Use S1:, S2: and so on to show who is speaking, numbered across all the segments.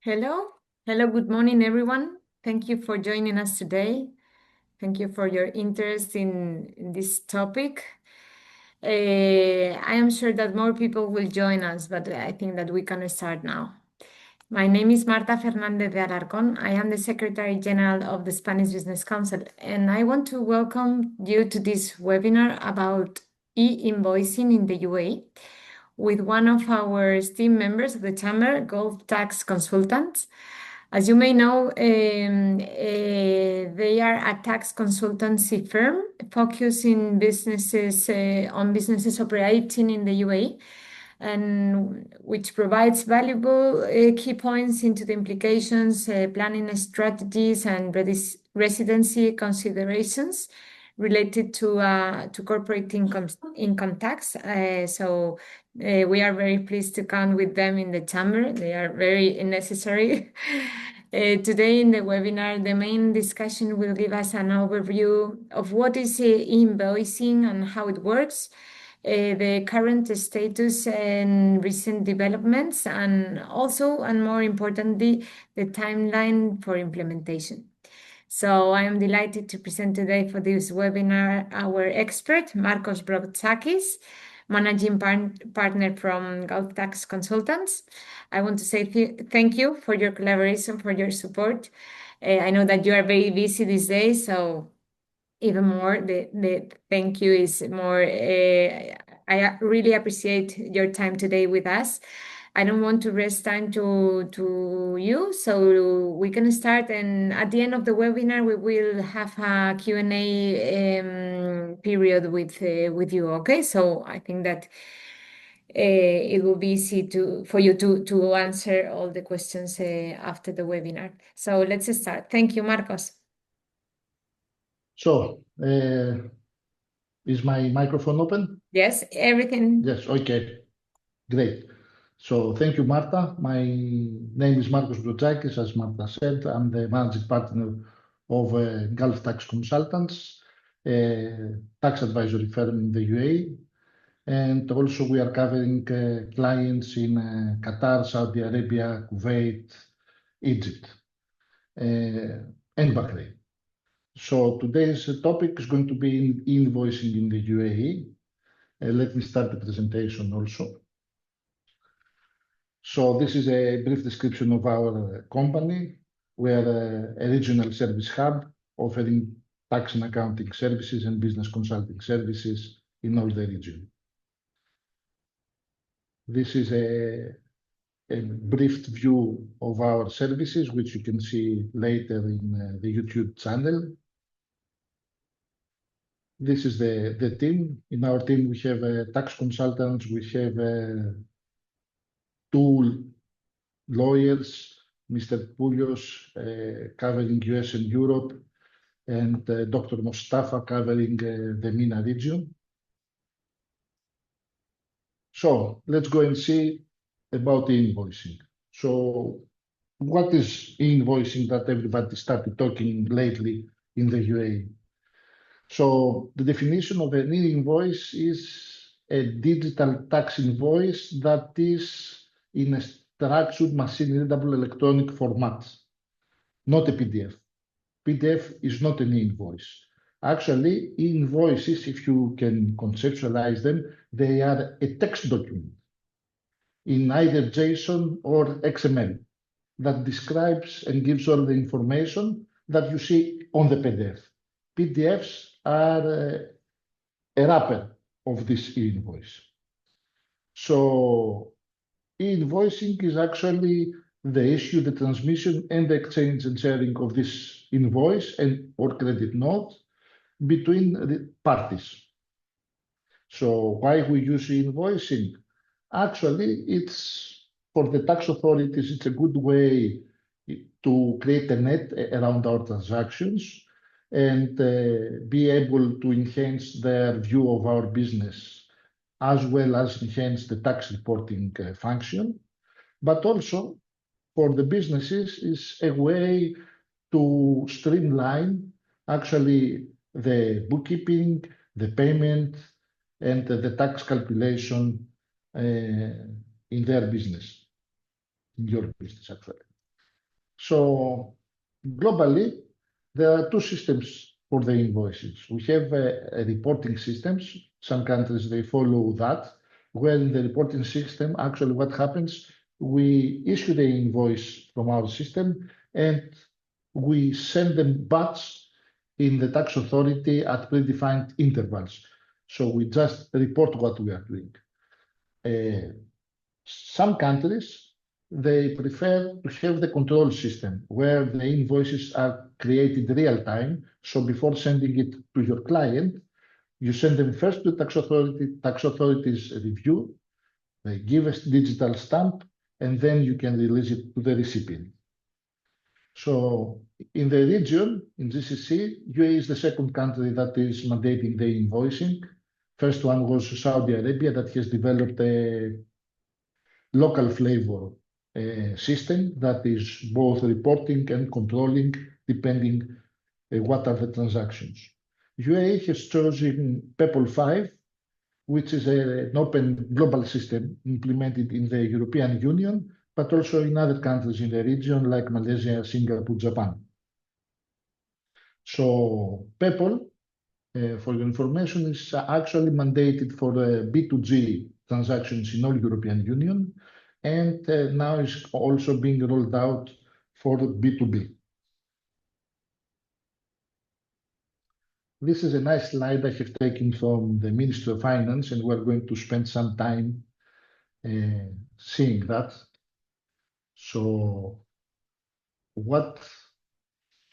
S1: Hello. Hello, good morning, everyone. Thank you for joining us today. Thank you for your interest in this topic. I am sure that more people will join us, but I think that we can start now. My name is Marta Fernández de Alarcón. I am the Secretary General of the Spanish Business Council, and I want to welcome you to this webinar about e-invoicing in the UAE with one of our team members of the Chamber, Gulf Tax Consultants. As you may know, they are a tax consultancy firm focusing on businesses operating in the UAE, and which provides valuable key points into the implications, planning strategies, and residency considerations related to corporate income tax. We are very pleased to count with them in the chamber. They are very necessary. Today in the webinar, the main discussion will give us an overview of what is e-invoicing and how it works, the current status and recent developments, and also, and more importantly, the timeline for implementation. So I am delighted to present today for this webinar our expert, Marcos Brodsakis, Managing Partner from Gulf Tax Consultants. I want to say thank you for your collaboration, for your support. I know that you are very busy these days, so even more, the thank you is more. I really appreciate your time today with us. I don't want to waste time to you, so we can start. And at the end of the webinar, we will have a Q&A period with you. Okay, so I think that it will be easy for you to answer all the questions after the webinar. So let's start. Thank you, Marcos.
S2: So, is my microphone open?
S1: Yes, everything.
S2: Yes, okay, great. So thank you, Marta. My name is Marcos Brodsakis, as Marta said. I'm the managing partner of Gulf Tax Consultants, a tax advisory firm in the UAE. And also we are covering clients in Qatar, Saudi Arabia, Kuwait, Egypt, and Bahrain. So today's topic is going to be invoicing in the UAE. Let me start the presentation also. So this is a brief description of our company. We are a regional service hub offering tax and accounting services and business consulting services in all the region. This is a brief view of our services, which you can see later in the YouTube channel. This is the team. In our team, we have tax consultants, we have two lawyers, Mr. Poulios covering US and Europe, and Dr. Mostafa covering the MENA region. So let's go and see about e-invoicing. So what is e-invoicing that everybody started talking lately in the UAE? So the definition of an e-invoice is a digital tax invoice that is in a structured machine-readable electronic format, not a PDF. PDF is not an e-invoice. Actually, e-invoices, if you can conceptualize them, they are a text document in either JSON or XML that describes and gives all the information that you see on the PDF. PDFs are a wrapper of this e-invoice. So e-invoicing is actually the issue, the transmission, and the exchange and sharing of this invoice and or credit note between the parties. So why we use e-invoicing? Actually, it's for the tax authorities, it's a good way to create a net around our transactions and be able to enhance their view of our business, as well as enhance the tax reporting function. But also for the businesses is a way to streamline actually the bookkeeping, the payment, and the tax calculation in their business, in your business actually. So globally, there are two systems for the invoices. We have a reporting systems. Some countries, they follow that, where in the reporting system, actually what happens, we issue the invoice from our system and we send them batch in the tax authority at predefined intervals. So we just report what we are doing. Some countries, they prefer to have the control system where the invoices are created real time. So before sending it to your client, you send them first to tax authority, tax authorities review, they give a digital stamp, and then you can release it to the recipient. So in the region, in GCC, UAE is the second country that is mandating the invoicing. First one was Saudi Arabia that has developed a local flavor system that is both reporting and controlling depending what are the transactions. UAE has chosen PEPL 5, which is an open global system implemented in the European Union, but also in other countries in the region like Malaysia, Singapore, Japan. So PEPL, for your information, is actually mandated for B2G transactions in all European Union, and now is also being rolled out for B2B. This is a nice slide I have taken from the Ministry of Finance, and we're going to spend some time seeing that. So what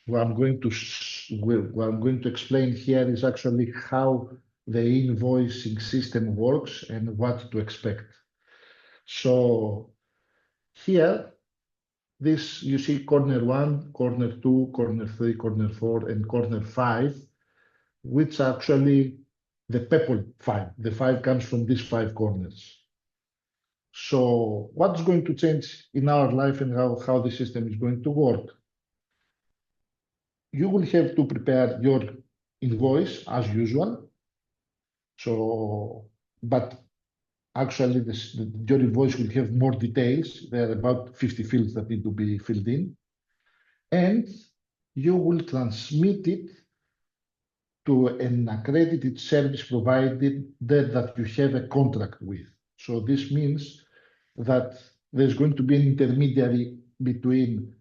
S2: I'm going to explain here is actually how the invoicing system works and what to expect. So here, this you see corner 1, corner 2, corner 3, corner 4, and corner 5, which actually the PEPL 5. The 5 comes from these 5 corners. So what's going to change in our life and how the system is going to work? You will have to prepare your invoice as usual. So, but actually your invoice will have more details. There are about 50 fields that need to be filled in. And you will transmit it to an accredited service provider that you have a contract with. So this means that there's going to be an intermediary between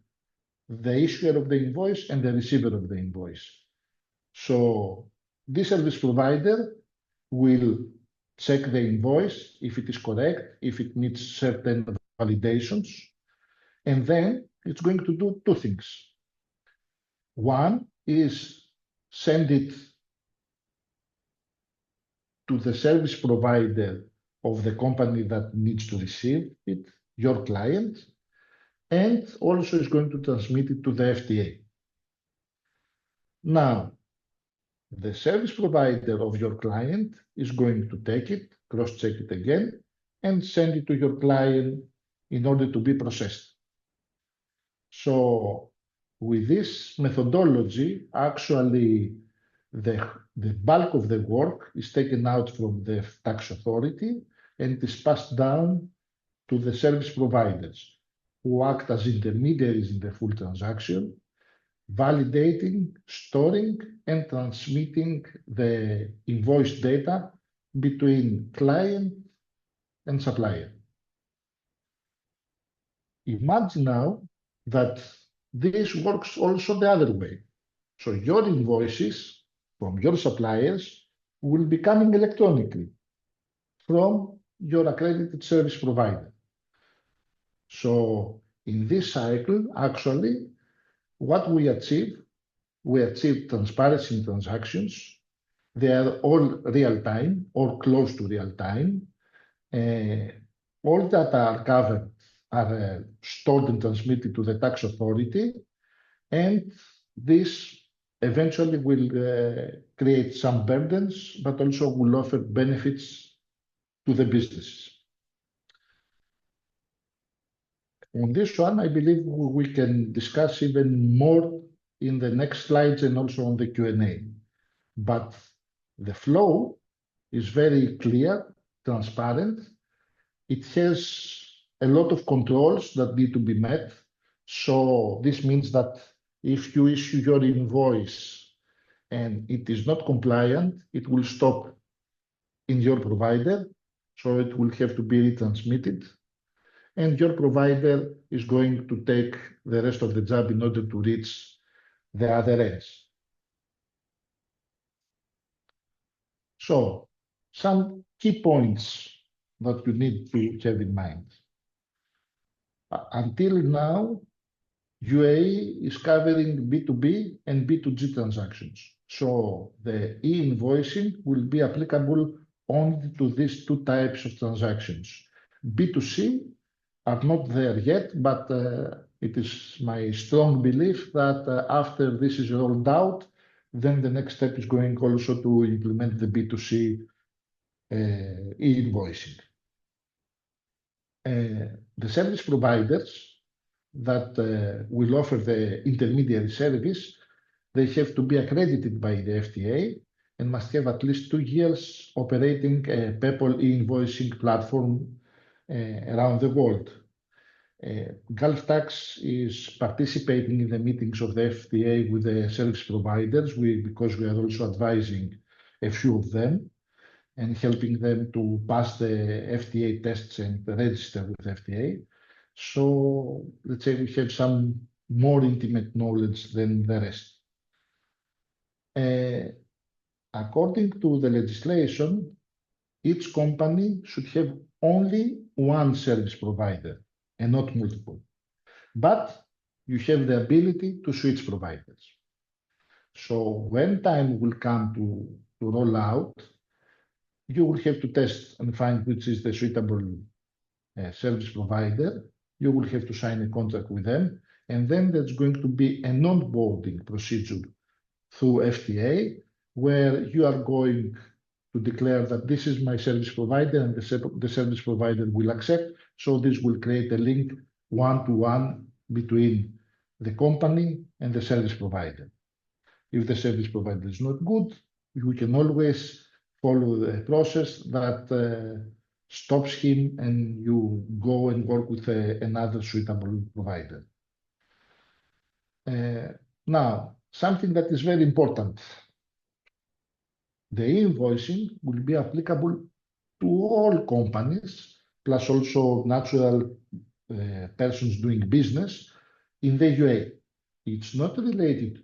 S2: the issuer of the invoice and the receiver of the invoice. So this service provider will check the invoice if it is correct, if it meets certain validations, and then it's going to do two things. One is send it to the service provider of the company that needs to receive it, your client, and also is going to transmit it to the FTA. Now, the service provider of your client is going to take it, cross-check it again, and send it to your client in order to be processed. So with this methodology, actually the bulk of the work is taken out from the tax authority and is passed down to the service providers who act as intermediaries in the full transaction, validating, storing, and transmitting the invoice data between client and supplier. Imagine now that this works also the other way. So your invoices from your suppliers will be coming electronically from your accredited service provider. So in this cycle, actually, what we achieve transparency in transactions. They are all real time or close to real time. All that are covered are stored and transmitted to the tax authority, and this eventually will create some burdens, but also will offer benefits to the businesses. On this one, I believe we can discuss even more in the next slides and also on the Q&A. But the flow is very clear, transparent. It has a lot of controls that need to be met. So this means that if you issue your invoice and it is not compliant, it will stop in your provider. So it will have to be retransmitted. And your provider is going to take the rest of the job in order to reach the other ends. So some key points that you need to have in mind. Until now, UAE is covering B2B and B2G transactions. So the e-invoicing will be applicable only to these two types of transactions. B2C are not there yet, but it is my strong belief that after this is rolled out, then the next step is going also to implement the B2C e-invoicing. The service providers that will offer the intermediary service, they have to be accredited by the FTA and must have at least 2 years operating a PayPal e-invoicing platform around the world. Gulf Tax is participating in the meetings of the FTA with the service providers because we are also advising a few of them and helping them to pass the FTA tests and register with FTA. So let's say we have some more intimate knowledge than the rest. According to the legislation, each company should have only one service provider and not multiple. But you have the ability to switch providers. So when time will come to roll out, you will have to test and find which is the suitable service provider. You will have to sign a contract with them, and then there's going to be an onboarding procedure through FTA where you are going to declare that this is my service provider and the service provider will accept. So this will create a link one-to-one between the company and the service provider. If the service provider is not good, you can always follow the process that stops him and you go and work with another suitable provider. Now, something that is very important. The invoicing will be applicable to all companies, plus also natural persons doing business in the UAE. It's not related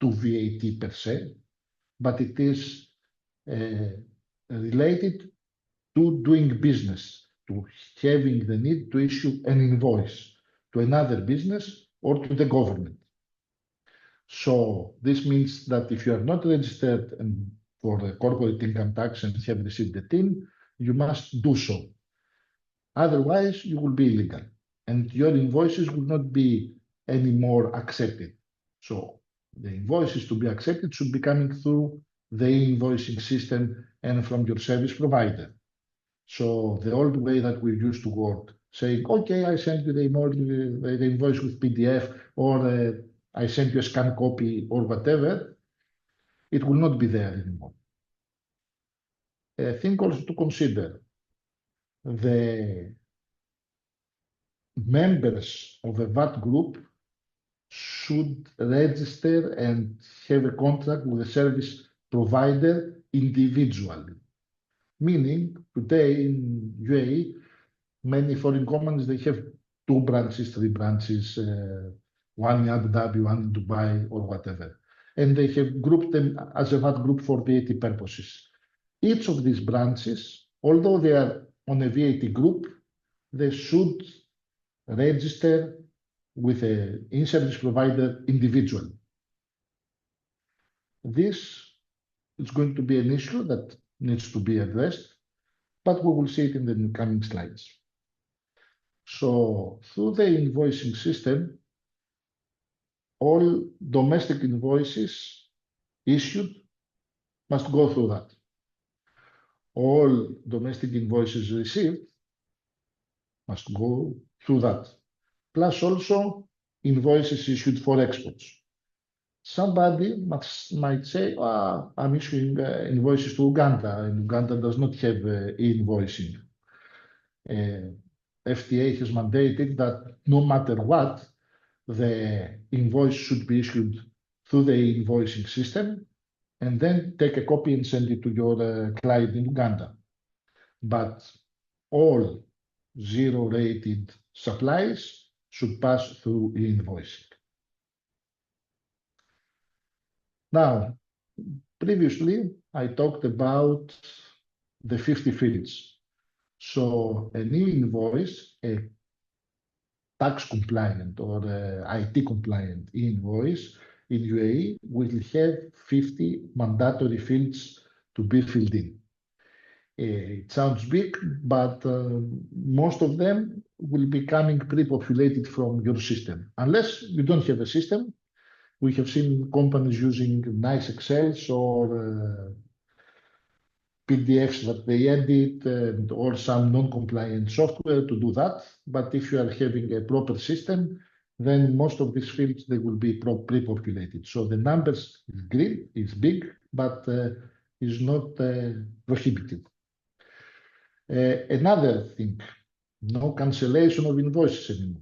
S2: to VAT per se, but it is related to doing business, to having the need to issue an invoice to another business or to the government. So this means that if you are not registered for the corporate income tax and have received the TIN, you must do so. Otherwise, you will be illegal and your invoices will not be anymore accepted. So the invoices to be accepted should be coming through the invoicing system and from your service provider. So the old way that we used to work, saying, okay, I sent you the invoice with PDF, or I sent you a scan copy or whatever, it will not be there anymore. I think also to consider the members of a VAT group should register and have a contract with a service provider individually. Meaning, today in UAE, many foreign companies, they have 2 branches, 3 branches, one in Abu Dhabi, one in Dubai, or whatever. And they have grouped them as a VAT group for VAT purposes. Each of these branches, although they are on a VAT group, they should register with an in-service provider individually. This is going to be an issue that needs to be addressed, but we will see it in the coming slides. So through the invoicing system, all domestic invoices issued must go through that. All domestic invoices received must go through that. Plus also invoices issued for exports. Somebody might say, I'm issuing invoices to Uganda, and Uganda does not have e-invoicing. FTA has mandated that no matter what, the invoice should be issued through the e-invoicing system, and then take a copy and send it to your client in Uganda. But all zero-rated supplies should pass through e-invoicing. Now, previously, I talked about the 50 fields. So an e-invoice, a tax compliant or IT compliant e-invoice in UAE will have 50 mandatory fields to be filled in. It sounds big, but most of them will be coming pre-populated from your system. Unless you don't have a system, we have seen companies using nice Excels or PDFs that they edit or some non-compliant software to do that. But if you are having a proper system, then most of these fields, they will be pre-populated. So the numbers is green, is big, but is not prohibitive. Another thing, no cancellation of invoices anymore.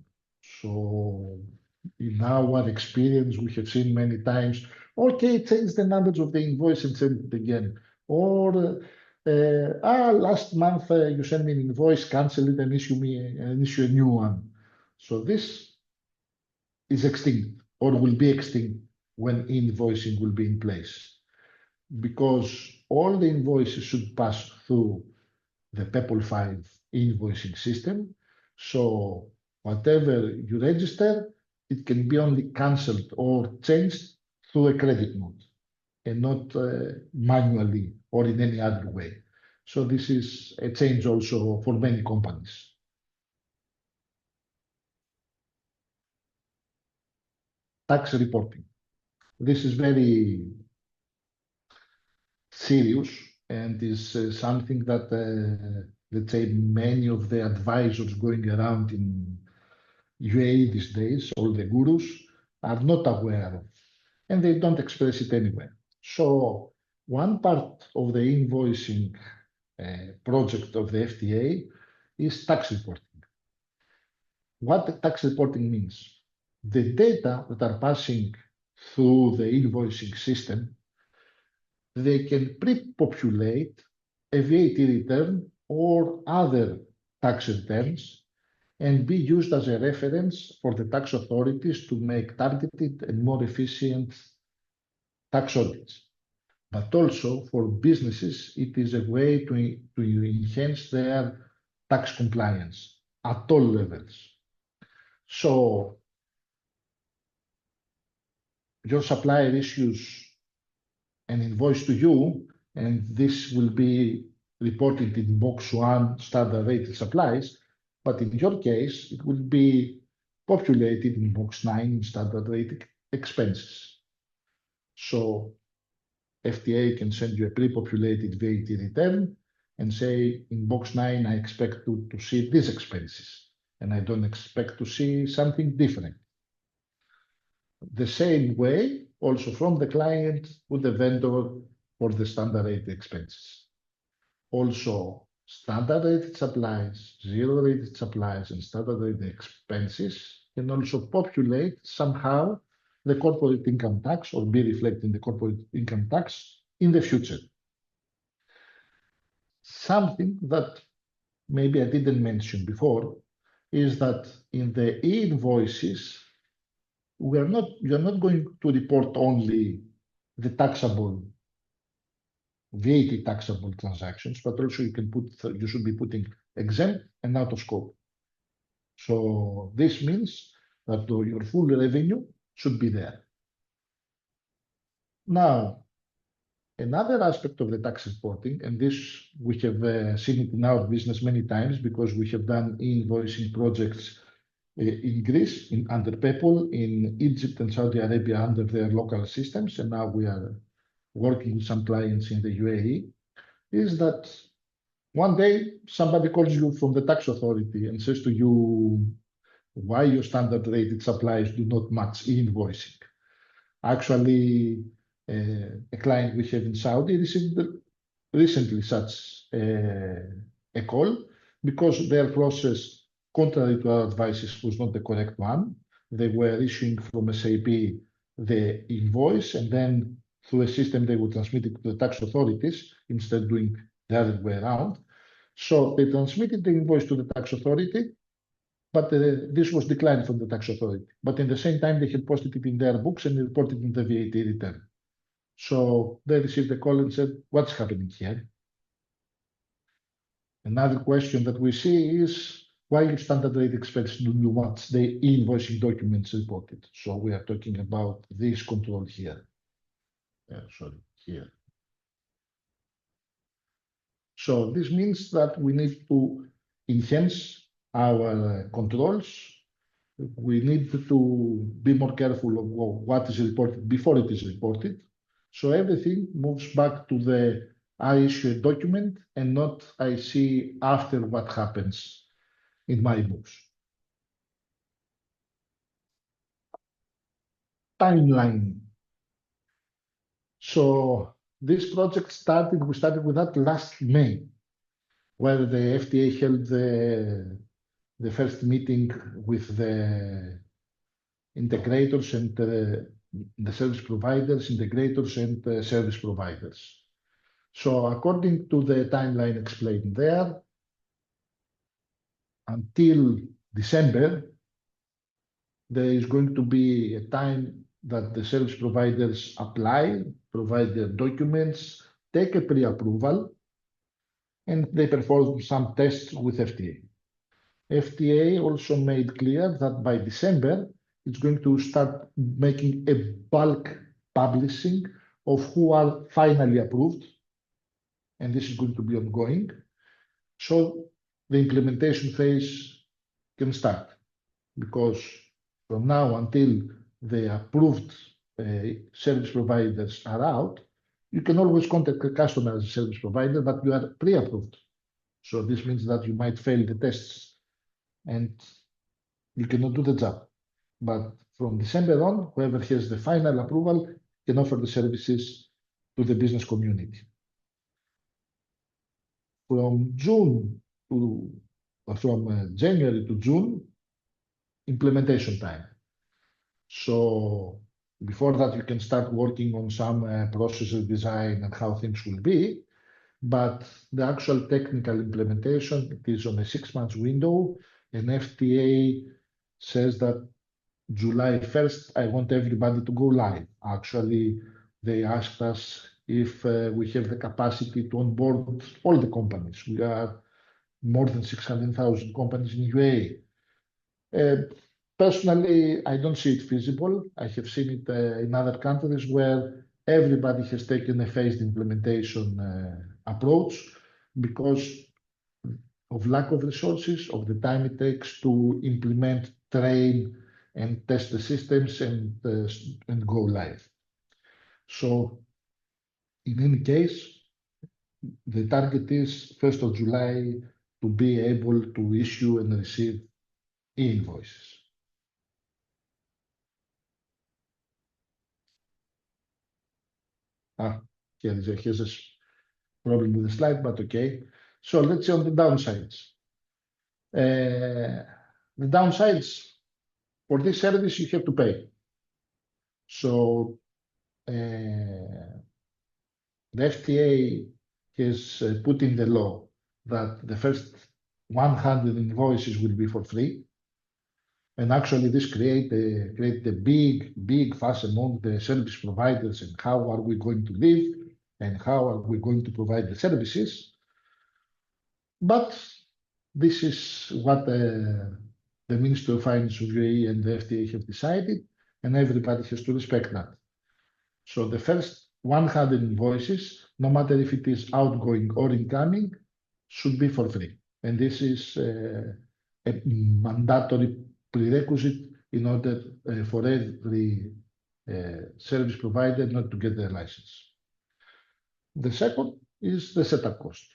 S2: So in our experience, we have seen many times, okay, change the numbers of the invoice and send it again. Or last month you sent me an invoice, cancel it and issue a new one. So this is extinct or will be extinct when invoicing will be in place, because all the invoices should pass through the PEPL 5 invoicing system. So whatever you register, it can be only cancelled or changed through a credit note and not manually or in any other way. So this is a change also for many companies. Tax reporting. This is very serious and is something that, let's say, many of the advisors going around in UAE these days, all the gurus, are not aware of, and they don't express it anywhere. So one part of the invoicing project of the FTA is tax reporting. What tax reporting means? The data that are passing through the invoicing system, they can pre-populate a VAT return or other tax returns and be used as a reference for the tax authorities to make targeted and more efficient tax audits. But also for businesses, it is a way to enhance their tax compliance at all levels. So your supplier issues an invoice to you, and this will be reported in box 1, standard rated supplies, but in your case, it will be populated in box 9, standard rated expenses. So FTA can send you a pre-populated VAT return and say, in box 9, I expect to see these expenses, and I don't expect to see something different. The same way, also from the client with the vendor for the standard rated expenses. Also, standard rated supplies, zero rated supplies, and standard rated expenses can also populate somehow the corporate income tax or be reflected in the corporate income tax in the future. Something that maybe I didn't mention before is that in the e-invoices, you're not going to report only the taxable VAT taxable transactions, but also you should be putting exempt and out of scope. So this means that your full revenue should be there. Now, another aspect of the tax reporting, and this we have seen it in our business many times because we have done e-invoicing projects in Greece, under PEPL, in Egypt and Saudi Arabia under their local systems, and now we are working with some clients in the UAE, is that one day somebody calls you from the tax authority and says to you, why your standard rated supplies do not match e-invoicing. Actually, a client we have in Saudi received recently such a call because their process, contrary to our advices, was not the correct one. they were issuing from SAP the invoice, and then through a system they would transmit it to the tax authorities instead of doing the other way around. So they transmitted the invoice to the tax authority, but this was declined from the tax authority. But in the same time, they had posted it in their books and reported in the VAT return. So they received a call and said, what's happening here? Another question that we see is, why your standard rate expense do you want the e-invoicing documents reported? So we are talking about this control here. Here. So this means that we need to enhance our controls. We need to be more careful of what is reported before it is reported. So everything moves back to the I issue a document and not I see after what happens in my books. Timeline. So this project we started with that last May, where the FDA held the first meeting with the integrators and the service providers, and service providers. So according to the timeline explained there, until December, there is going to be a time that the service providers apply, provide their documents, take a pre-approval, and they perform some tests with FDA. FDA also made clear that by December, it's going to start making a bulk publishing of who are finally approved, and this is going to be ongoing. So the implementation phase can start, because from now until the approved service providers are out, you can always contact the customer as a service provider, but you are pre-approved. So this means that you might fail the tests and you cannot do the job. But from December on, whoever has the final approval can offer the services to the business community. From January to June, implementation time. So before that, you can start working on some processor design and how things will be. But the actual technical implementation, it is on a 6 month window, and FDA says that July 1st, I want everybody to go live. Actually, they asked us if we have the capacity to onboard all the companies. We are more than 600,000 companies in UAE. Personally, I don't see it feasible. I have seen it in other countries where everybody has taken a phased implementation approach because of lack of resources, of the time it takes to implement, train, and test the systems and go live. So in any case, the target is 1st of July to be able to issue and receive e-invoices. Here's a problem with the slide, but okay. So let's see on the downsides. The downsides, for this service, you have to pay. So the FDA has put in the law that the first 100 invoices will be for free. And actually, this created a big fuss among the service providers and how are we going to live and how are we going to provide the services. But this is what the Ministry of Finance of UAE and the FDA have decided, and everybody has to respect that. So the first 100 invoices, no matter if it is outgoing or incoming, should be for free. And this is a mandatory prerequisite in order for every service provider not to get their license. The second is the setup cost.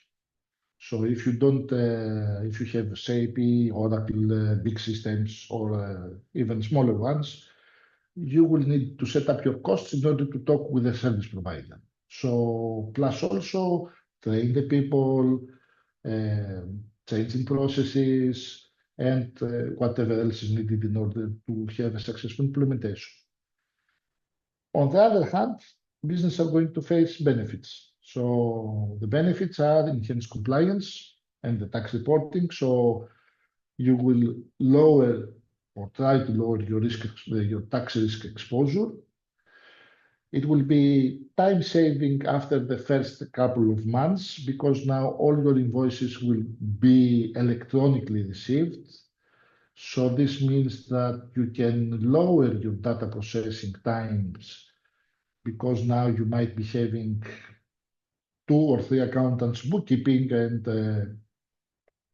S2: So if you don't, if you have SAP, Oracle, big systems, or even smaller ones, you will need to set up your costs in order to talk with the service provider. So plus also train the people, changing processes, and whatever else is needed in order to have a successful implementation. On the other hand, businesses are going to face benefits. So the benefits are enhanced compliance and the tax reporting. So you will lower or try to lower your your tax risk exposure. It will be time saving after the first couple of months because now all your invoices will be electronically received. So this means that you can lower your data processing times because now you might be having 2 or 3 accountants bookkeeping and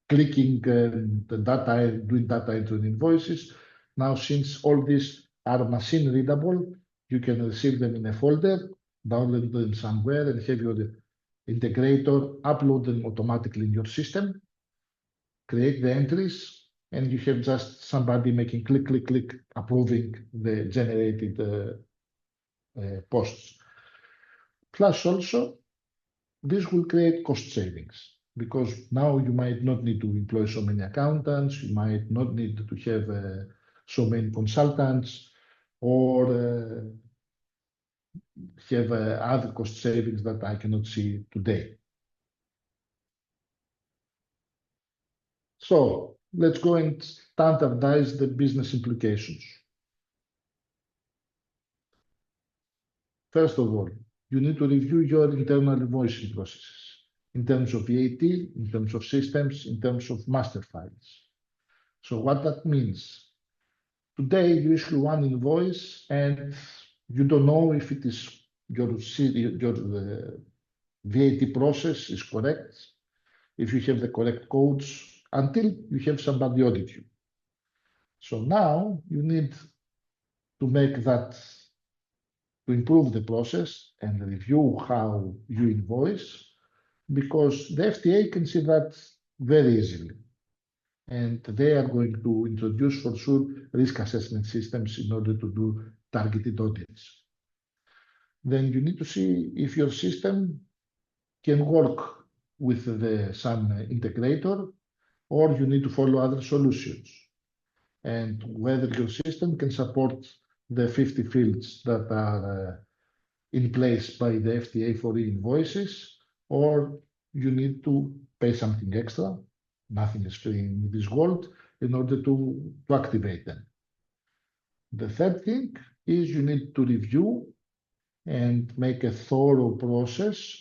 S2: clicking the data, doing data entry invoices. Now, since all these are machine readable, you can receive them in a folder, download them somewhere, and have your integrator upload them automatically in your system, create the entries, and you have just somebody making click, click, click, approving the generated posts. Plus also, this will create cost savings because now you might not need to employ so many accountants, you might not need to have so many consultants or have other cost savings that I cannot see today. So let's go and standardize the business implications. First of all, you need to review your internal invoicing processes in terms of VAT, in terms of systems, in terms of master files. So what that means, today you issue one invoice and you don't know if it is your VAT process is correct, if you have the correct codes, until you have somebody audit you. So now you need to make that, to improve the process and review how you invoice, because the FTA can see that very easily. And they are going to introduce for sure risk assessment systems in order to do targeted audits. Then you need to see if your system can work with some integrator, or you need to follow other solutions, and whether your system can support the 50 fields that are in place by the FTA for e-invoices, or you need to pay something extra. Nothing is free in this world in order to activate them. The third thing is you need to review and make a thorough process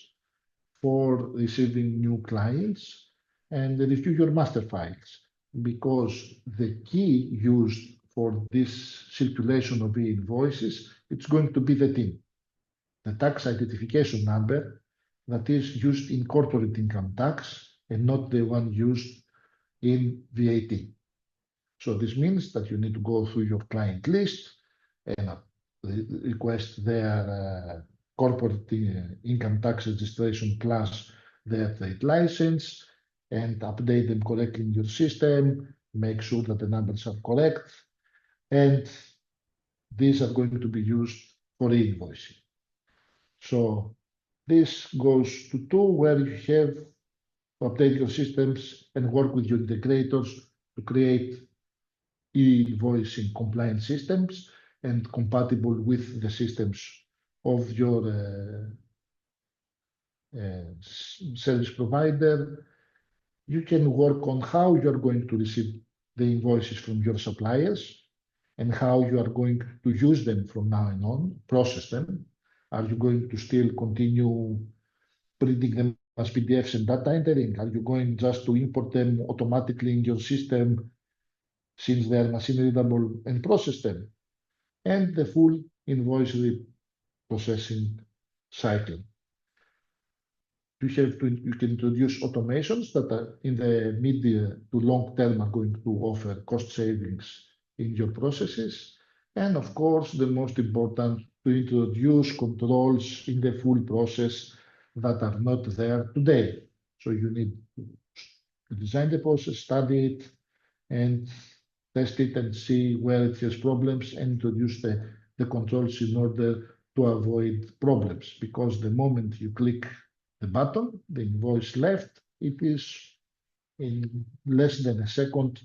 S2: for receiving new clients and review your master files, because the key used for this circulation of e-invoices, it's going to be the TIN, the tax identification number that is used in corporate income tax and not the one used in VAT. So this means that you need to go through your client list and request their corporate income tax registration plus their trade license and update them correctly in your system, make sure that the numbers are correct, and these are going to be used for e-invoicing. So this goes to 2, where you have to update your systems and work with your integrators to create e-invoicing compliant systems and compatible with the systems of your service provider. You can work on how you're going to receive the invoices from your suppliers and how you are going to use them from now on, process them. Are you going to still continue printing them as PDFs and data entering? Are you going just to import them automatically in your system since they are machine readable and process them? And the full invoice processing cycle. You can introduce automations that are in the medium to long term are going to offer cost savings in your processes. And of course, the most important, to introduce controls in the full process that are not there today. So you need to design the process, study it, and test it and see where it has problems and introduce the controls in order to avoid problems. Because the moment you click the button, the invoice left, it is in less than a second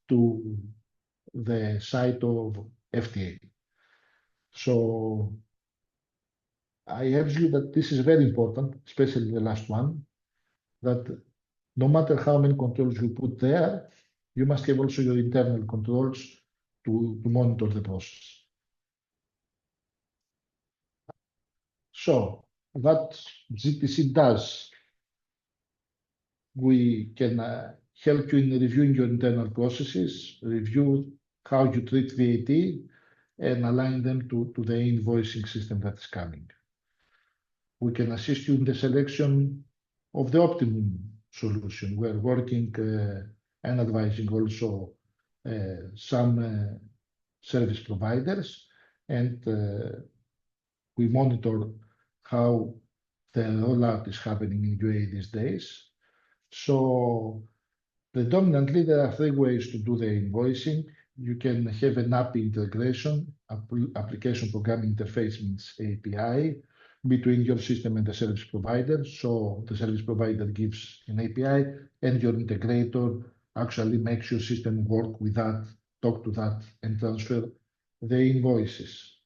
S2: to the site of FTA. So I urge you that this is very important, especially the last one, that no matter how many controls you put there, you must have also your internal controls to monitor the process. So what GTC does, we can help you in reviewing your internal processes, review how you treat VAT, and align them to the invoicing system that is coming. We can assist you in the selection of the optimum solution. We're working and advising also some service providers, and we monitor how the rollout is happening in UAE these days. So predominantly, there are three ways to do the invoicing. You can have an API integration, application programming interface means API, between your system and the service provider. So the service provider gives an API, and your integrator actually makes your system work with that, talk to that, and transfer the invoices.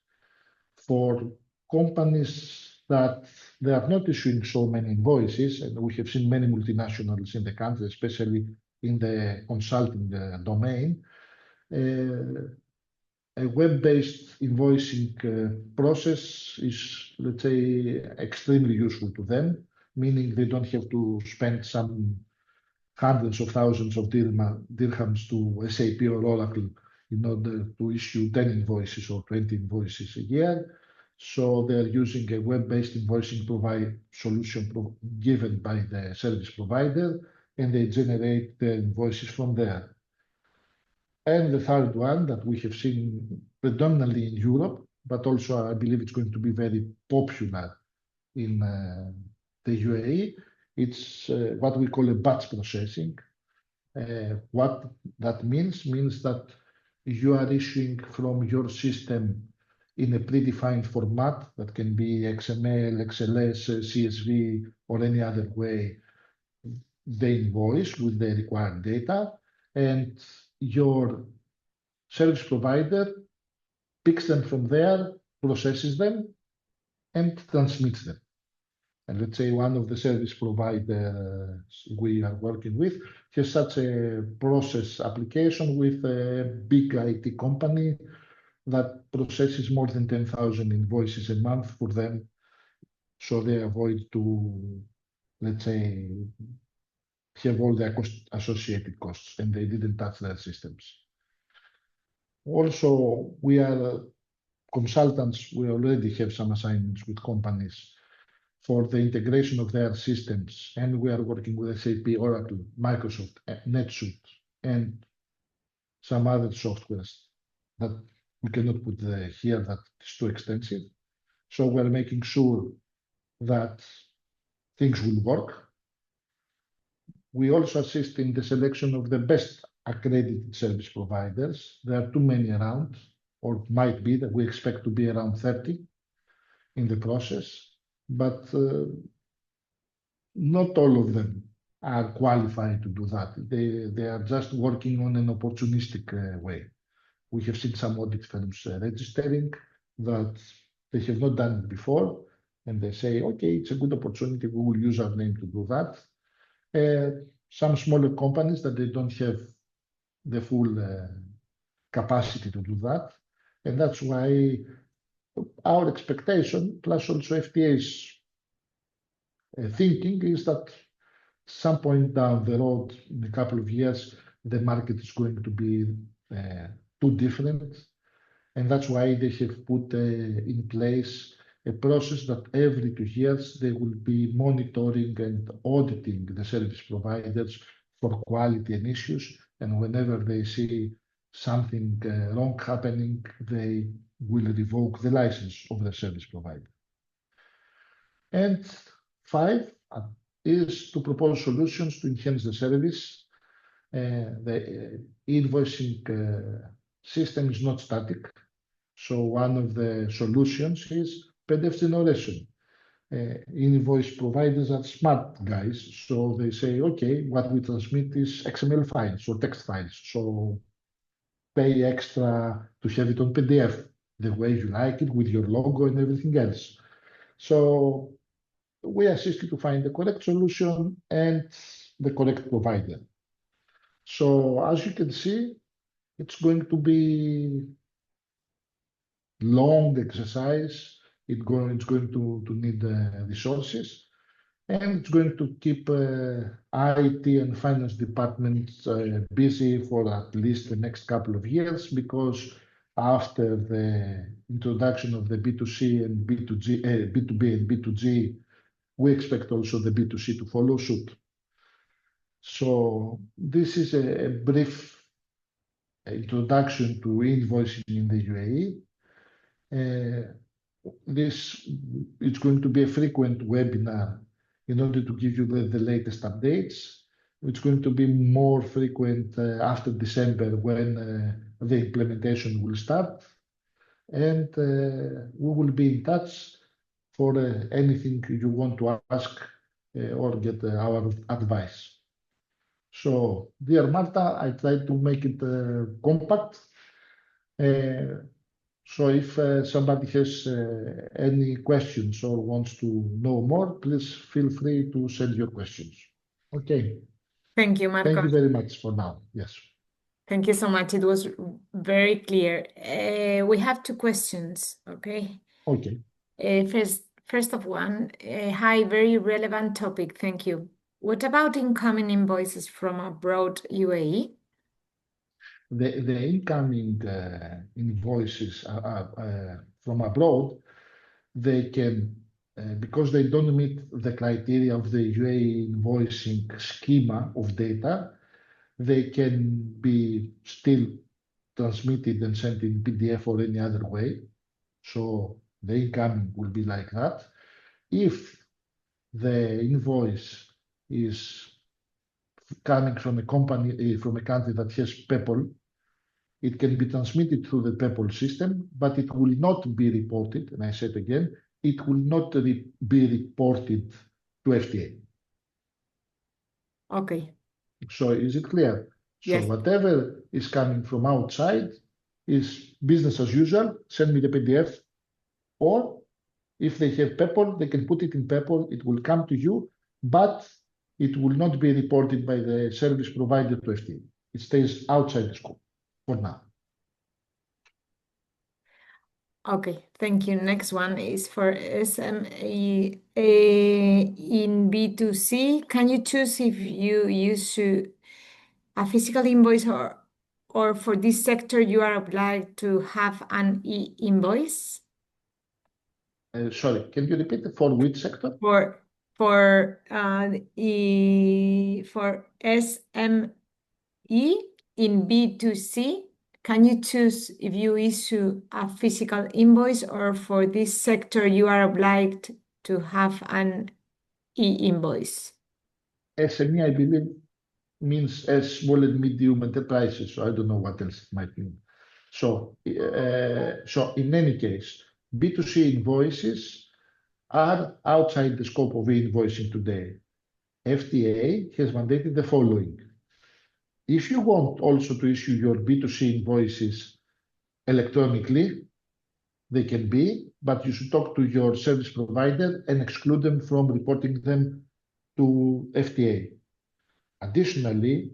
S2: For companies that they are not issuing so many invoices, and we have seen many multinationals in the country, especially in the consulting domain, a web-based invoicing process is, let's say, extremely useful to them, meaning they don't have to spend some hundreds of thousands of dirhams to SAP or Oracle in order to issue 10 invoices or 20 invoices a year. So they're using a web-based invoicing solution given by the service provider, and they generate the invoices from there. And the third one that we have seen predominantly in Europe, but also I believe it's going to be very popular in the UAE, it's what we call a batch processing. What that means that you are issuing from your system in a predefined format that can be XML, XLS, CSV, or any other way, the invoice with the required data, and your service provider picks them from there, processes them, and transmits them. And let's say one of the service providers we are working with has such a process application with a big IT company that processes more than 10,000 invoices a month for them. So they avoid to, let's say, have all the associated costs, and they didn't touch their systems. Also, we are consultants. We already have some assignments with companies for the integration of their systems, and we are working with SAP, Oracle, Microsoft, NetSuite, and some other softwares that we cannot put here, that is too extensive. So we're making sure that things will work. We also assist in the selection of the best accredited service providers. There are too many around, or might be, that we expect to be around 30 in the process, but not all of them are qualified to do that. They are just working on an opportunistic way. We have seen some audit firms registering that they have not done it before, and they say, okay, it's a good opportunity, we will use our name to do that. Some smaller companies that they don't have the full capacity to do that. And that's why our expectation, plus also FTA's thinking, is that some point down the road, in a couple of years, the market is going to be too different. And that's why they have put in place a process that every 2 years they will be monitoring and auditing the service providers for quality and issues. And whenever they see something wrong happening, they will revoke the license of the service provider. And 5 is to propose solutions to enhance the service. The invoicing system is not static. So one of the solutions is PDF generation. Invoice providers are smart guys, so they say, okay, what we transmit is XML files or text files. So pay extra to have it on PDF, the way you like it, with your logo and everything else. So we assist you to find the correct solution and the correct provider. So as you can see, it's going to be long exercise. It's going to need resources, and it's going to keep IT and finance departments busy for at least the next couple of years, because after the introduction of the B2C and B2G, B2B and B2G, we expect also the B2C to follow suit. So this is a brief introduction to invoicing in the UAE. It's going to be a frequent webinar in order to give you the latest updates. It's going to be more frequent after December, when the implementation will start. And we will be in touch for anything you want to ask or get our advice. So, dear Marta, I tried to make it compact. So if somebody has any questions or wants to know more, please feel free to send your questions. Okay.
S1: Thank you,
S2: Thank you
S1: Marcos.
S2: very much for now. Yes.
S1: Thank you so much. It was very clear. We have two questions, okay?
S2: Okay.
S1: First of one, hi, very relevant topic. Thank you. What about incoming invoices from abroad, UAE?
S2: The incoming invoices from abroad, they can, because they don't meet the criteria of the UAE invoicing schema of data, they can be still transmitted and sent in PDF or any other way. So the incoming will be like that. If the invoice is coming from a company, from a country that has PEPL, it can be transmitted through the PEPL system, but it will not be reported. And I said again, it will not be reported to FTA.
S1: Okay.
S2: So is it clear?
S1: Yes.
S2: So whatever is coming from outside is business as usual. Send me the PDF, or if they have PEPL, they can put it in PEPL. It will come to you, but it will not be reported by the service provider to FTA. It stays outside the scope for now.
S1: Okay, thank you. Next one is for SME in B2C. Can you choose if you use a physical invoice, or for this sector you are obliged to have an e-invoice?
S2: Sorry, can you repeat it? For which sector?
S1: For SME in B2C, can you choose if you issue a physical invoice, or for this sector you are obliged to have an e-invoice?
S2: SME, I believe, means as small and medium enterprises. So I don't know what else it might mean. So, so in any case, B2C invoices are outside the scope of invoicing today. FTA has mandated the following. If you want also to issue your B2C invoices electronically, they can be, but you should talk to your service provider and exclude them from reporting them to FTA. Additionally,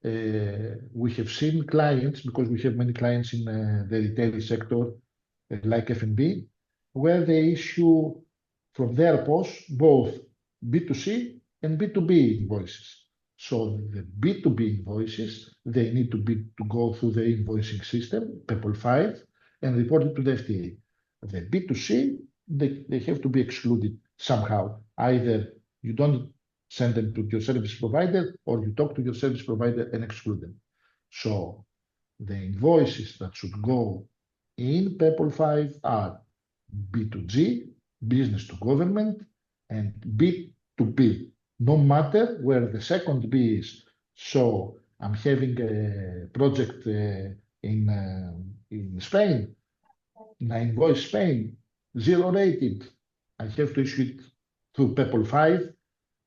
S2: we have seen clients, because we have many clients in the retail sector, like F&B, where they issue from their POS both B2C and B2B invoices. So the B2B invoices, they need to go through the invoicing system, PEPL 5, and report it to the FTA. The B2C, they have to be excluded somehow. Either you don't send them to your service provider, or you talk to your service provider and exclude them. So the invoices that should go in PEPL 5 are B2G, business to government, and B2B, no matter where the second B is. So I'm having a project in Spain, and I invoice Spain, zero rated. I have to issue it through PEPL 5.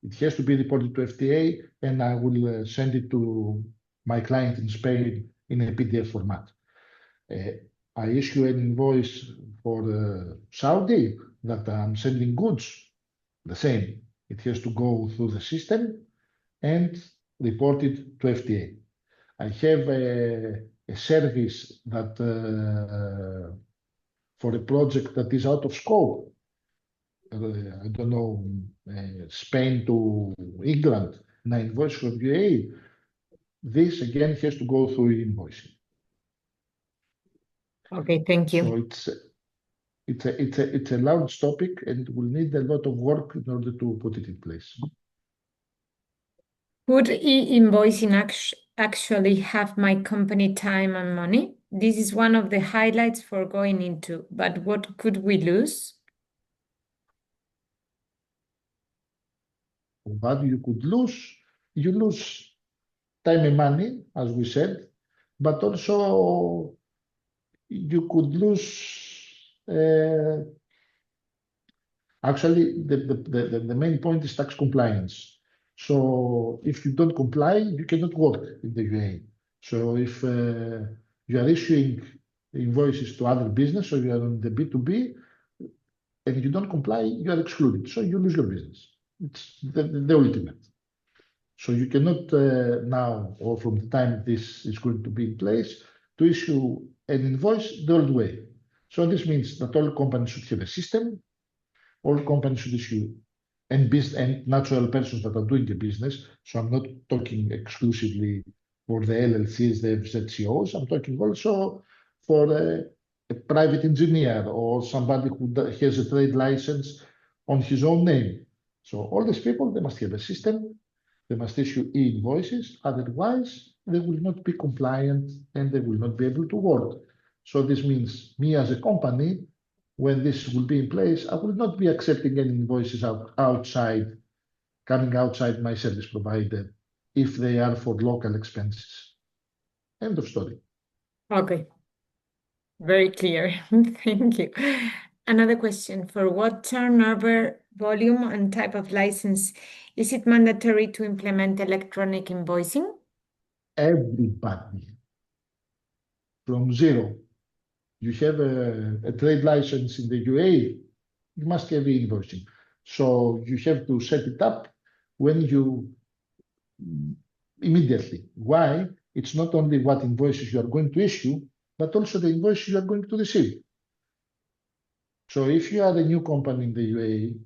S2: It has to be reported to FTA, and I will send it to my client in Spain in a PDF format. I issue an invoice for Saudi that I'm sending goods, the same. It has to go through the system and report it to FTA. I have a service that for a project that is out of scope. I don't know, Spain to England, and I invoice from UAE. This again has to go through invoicing.
S1: Okay, thank you.
S2: So it's a large topic and will need a lot of work in order to put it in place.
S1: Would e-invoicing actually have my company time and money? This is one of the highlights for going into, but what could we lose?
S2: What you could lose, you lose time and money, as we said, but also you could lose. Actually, the main point is tax compliance. So if you don't comply, you cannot work in the UAE. So if you are issuing invoices to other business or you are on the B2B and you don't comply, you are excluded. So you lose your business. It's the ultimate. So you cannot now, or from the time this is going to be in place, to issue an invoice the old way. So this means that all companies should have a system. All companies should issue and natural persons that are doing a business. So I'm not talking exclusively for the LLCs, the FZCOs. I'm talking also for a private engineer or somebody who has a trade license on his own name. So all these people, they must have a system. They must issue e-invoices. Otherwise, they will not be compliant and they will not be able to work. So this means me as a company, when this will be in place, I will not be accepting any invoices coming outside my service provider if they are for local expenses. End of story.
S1: Okay. Very clear. Thank you. Another question. For what turnover, volume, and type of license is it mandatory to implement electronic invoicing?
S2: Everybody from zero. You have a trade license in the UAE, you must have e-invoicing. So you have to set it up when you immediately. Why? It's not only what invoices you are going to issue, but also the invoices you are going to receive. So if you are a new company in the UAE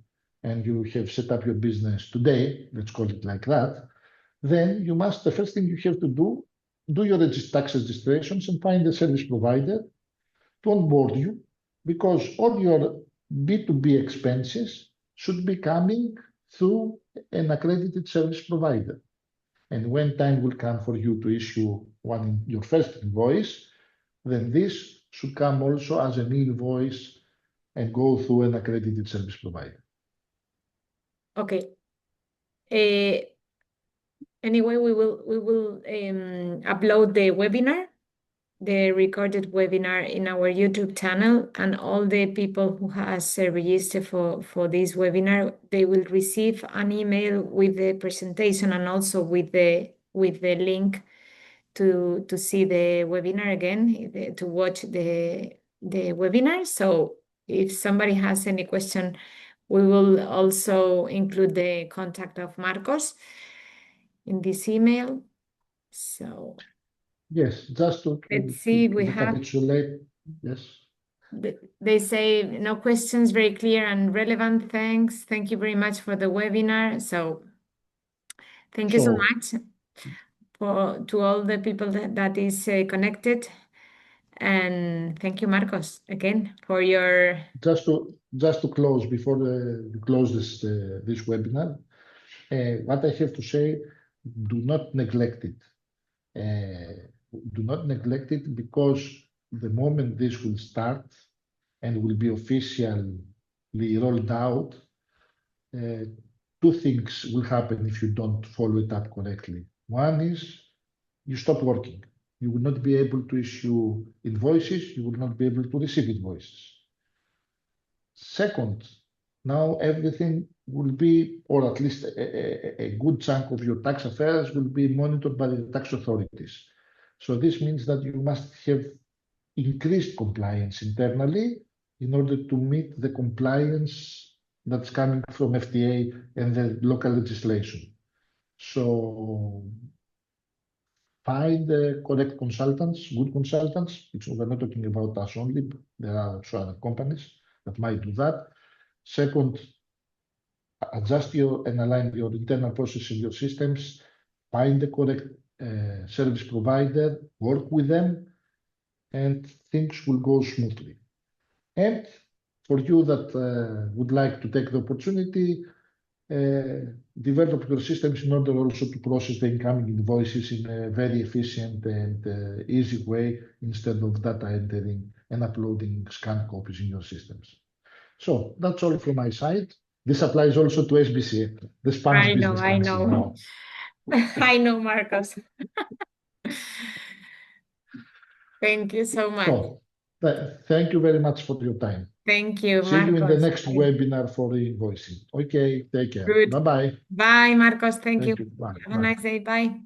S2: and you have set up your business today, let's call it like that, then you must, the first thing you have to do your tax registrations and find a service provider to onboard you, because all your B2B expenses should be coming through an accredited service provider. And when time will come for you to issue your first invoice, then this should come also as an invoice and go through an accredited service provider.
S1: Okay. Anyway, we will upload the webinar, the recorded webinar in our YouTube channel, and all the people who has registered for this webinar, they will receive an email with the presentation and also with the link to see the webinar again, to watch the webinar. So if somebody has any question, we will also include the contact of Marcos in this email. So
S2: yes, just to
S1: let's see, we have.
S2: recapitulate. Yes.
S1: They say no questions, very clear and relevant. Thanks. Thank you very much for the webinar. So thank you so much to all the people that is connected. And thank you, Marcos, again for your.
S2: Just to close before we close this webinar, what I have to say, do not neglect it. Do not neglect it, because the moment this will start and will be officially rolled out, two things will happen if you don't follow it up correctly. One is you stop working. You will not be able to issue invoices. You will not be able to receive invoices. Second, now everything will be, or at least a good chunk of your tax affairs will be monitored by the tax authorities. So this means that you must have increased compliance internally in order to meet the compliance that's coming from FTA and the local legislation. So find the correct consultants, good consultants. We're not talking about us only, there are also other companies that might do that. Second, adjust and align your internal processes in your systems, find the correct service provider, work with them, and things will go smoothly. And for you that would like to take the opportunity, develop your systems in order also to process the incoming invoices in a very efficient and easy way instead of data entering and uploading scanned copies in your systems. So that's all from my side. This applies also to SBC, the Spanish business council now.
S1: I know, Marcos. Thank you so much.
S2: So, thank you very much for your time.
S1: Thank you,
S2: See you in the
S1: Marcos.
S2: next webinar for e-invoicing. Okay, take care.
S1: Good.
S2: Bye-bye.
S1: Bye, Marcos. Thank you.
S2: Bye.
S1: Have a nice day. Bye.